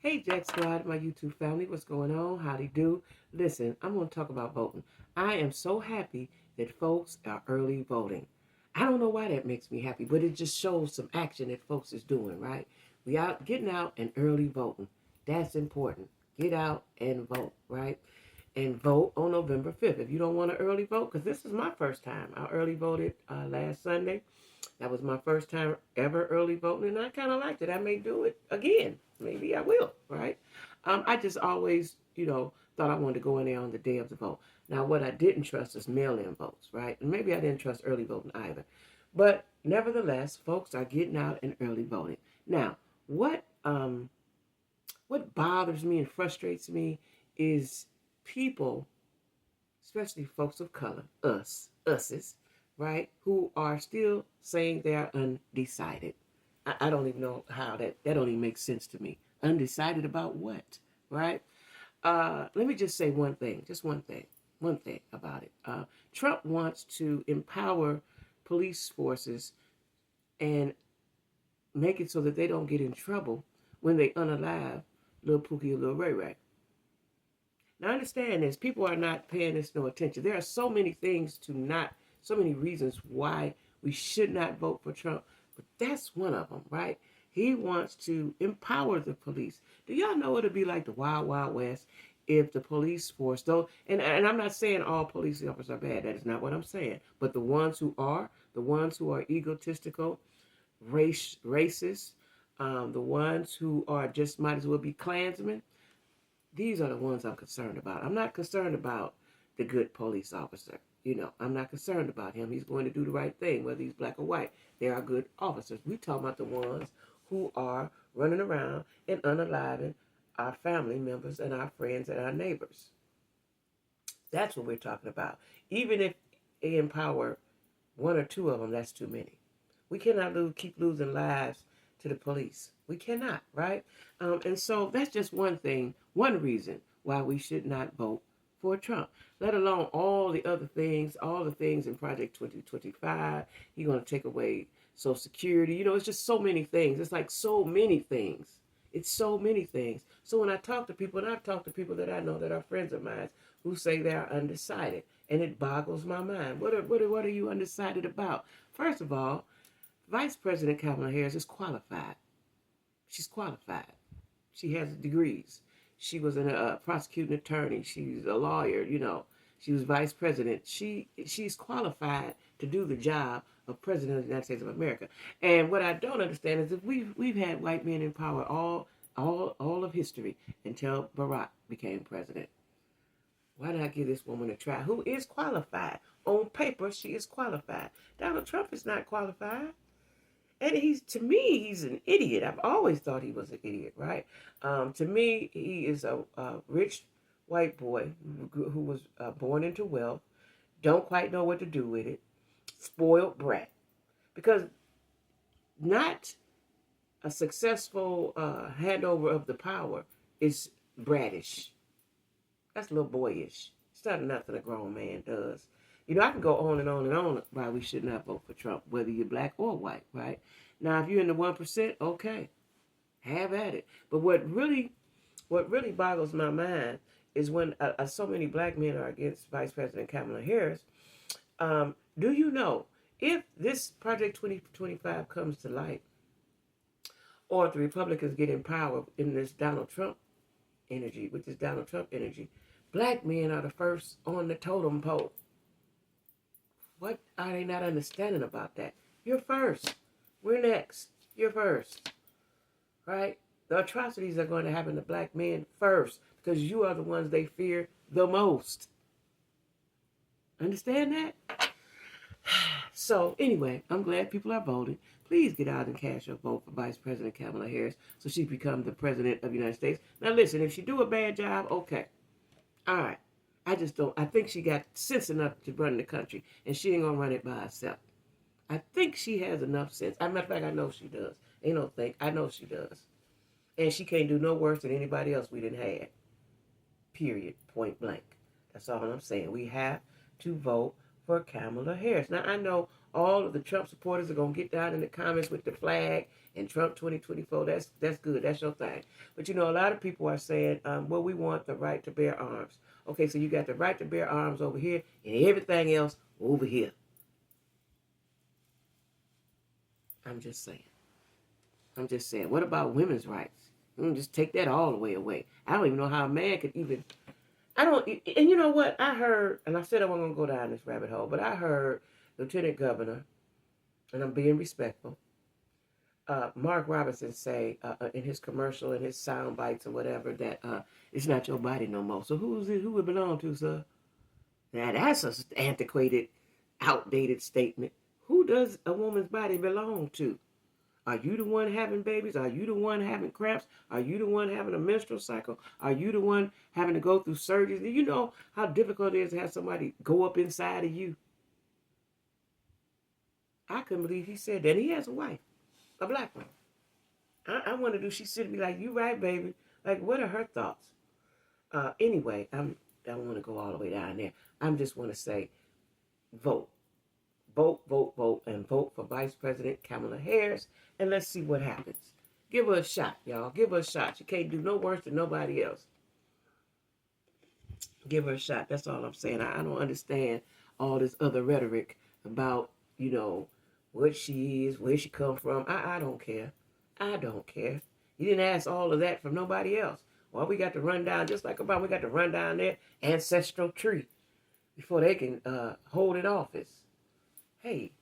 Hey, Jack Squad, my YouTube family, what's going on? Howdy do? Listen, I'm going to talk about voting. I am so happy that folks are early voting. I don't know why that makes me happy, but it just shows some action that folks is doing, right? We out getting out and early voting. That's important. Get out and vote, right? And vote on November 5th. If you don't want to early vote, because this is my first time. I early voted last Sunday. That was my first time ever early voting, and I kind of liked it. I may do it again. Maybe I will, right? I just always, thought I wanted to go in there on the day of the vote. Now, what I didn't trust is mail-in votes, right? And maybe I didn't trust early voting either. But nevertheless, folks are getting out and early voting. Now, what bothers me and frustrates me is people, especially folks of color, us's, right, who are still saying they're undecided. I don't even know how that don't even make sense to me. Undecided about what, right? Let me just say one thing, just one thing about it. Trump wants to empower police forces and make it so that they don't get in trouble when they unalive Lil Pookie or Lil Ray Ray. Now understand this, people are not paying this no attention. There are so many things so many reasons why we should not vote for Trump, but that's one of them, right? He wants to empower the police. Do y'all know it'd be like the Wild Wild West if the police force, though, and I'm not saying all police officers are bad, that is not what I'm saying, but the ones who are egotistical, racist, the ones who are just might as well be Klansmen, these are the ones I'm concerned about. I'm not concerned about the good police officer. I'm not concerned about him. He's going to do the right thing, whether he's black or white. They are good officers. We talk about the ones who are running around and unaliving our family members and our friends and our neighbors. That's what we're talking about. Even if they empower one or two of them, that's too many. We cannot keep losing lives to the police. We cannot, right? And so that's just one thing, one reason why we should not vote for Trump, let alone all the other things, all the things in Project 2025. He's going to take away Social Security. It's just so many things. It's like so many things. It's so many things. So when I talk to people, and I've talked to people that I know that are friends of mine who say they're undecided, and it boggles my mind. What are you undecided about? First of all, Vice President Kamala Harris is qualified. She's qualified. She has degrees. She was a prosecuting attorney. She's a lawyer. She was vice president. She's qualified to do the job of president of the United States of America. And what I don't understand is that we've had white men in power all of history until Barack became president. Why not give this woman a try? Who is qualified? On paper, she is qualified. Donald Trump is not qualified. And to me, he's an idiot. I've always thought he was an idiot, right? To me, he is a rich white boy who was born into wealth, don't quite know what to do with it, spoiled brat. Because not a successful handover of the power is brattish. That's a little boyish. It's not nothing a grown man does. I can go on and on and on why we should not vote for Trump, whether you're black or white, right? Now, if you're in the 1%, okay, have at it. But what really boggles my mind is when so many black men are against Vice President Kamala Harris. Do you know, if this Project 2025 comes to light, or if the Republicans get in power in this Donald Trump energy, black men are the first on the totem pole. What are they not understanding about that? You're first. We're next. You're first. Right? The atrocities are going to happen to black men first because you are the ones they fear the most. Understand that? So anyway, I'm glad people are voting. Please get out and cast your vote for Vice President Kamala Harris so she becomes the President of the United States. Now listen, if she do a bad job, okay. All right. I think she got sense enough to run the country, and she ain't gonna run it by herself. I think she has enough sense. As a matter of fact, I know she does. Ain't no think. I know she does. And she can't do no worse than anybody else we didn't have. Period. Point blank. That's all I'm saying. We have to vote for Kamala Harris. Now, I know All of the Trump supporters are gonna get down in the comments with the flag and Trump 2024. That's good. That's your thing. But you know, a lot of people are saying, well, we want the right to bear arms. Okay, so you got the right to bear arms over here and everything else over here. I'm just saying. I'm just saying. What about women's rights? Just take that all the way away. I don't even know how a man could even. I don't. And you know what? I heard, and I said I wasn't going to go down this rabbit hole, but I heard Lieutenant Governor, and I'm being respectful, Mark Robinson say in his commercial, in his sound bites or whatever, that it's not your body no more. So who it belong to, sir? Now that's an antiquated, outdated statement. Who does a woman's body belong to? Are you the one having babies? Are you the one having cramps? Are you the one having a menstrual cycle? Are you the one having to go through surgery? Do you know how difficult it is to have somebody go up inside of you? I couldn't believe he said that. He has a wife, a black one. I wonder, do she sit and be like, you right, baby? Like, what are her thoughts? Anyway, I don't want to go all the way down there. I just want to say, vote. Vote, vote, vote, and vote for Vice President Kamala Harris, and let's see what happens. Give her a shot, y'all. Give her a shot. She can't do no worse than nobody else. Give her a shot. That's all I'm saying. I don't understand all this other rhetoric about, you know, what she is, where she come from. I don't care. I don't care. You didn't ask all of that from nobody else. Well, we got to run down, just like Obama, we got to run down their ancestral tree before they can hold in office. Hey,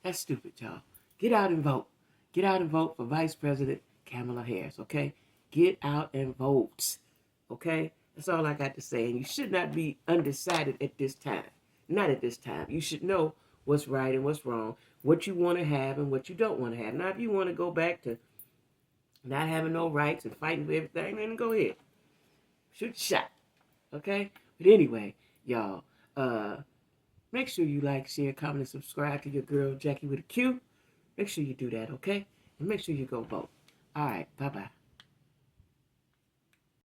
that's stupid, y'all. Get out and vote. Get out and vote for Vice President Kamala Harris, okay? Get out and vote, okay? That's all I got to say. And you should not be undecided at this time. Not at this time. You should know what's right and what's wrong, what you want to have and what you don't want to have. Now, if you want to go back to not having no rights and fighting for everything, then go ahead. Shoot your shot, okay? But anyway, y'all, make sure you like, share, comment, and subscribe to your girl, Jackie with a Q. Make sure you do that, okay? And make sure you go vote. All right, bye-bye.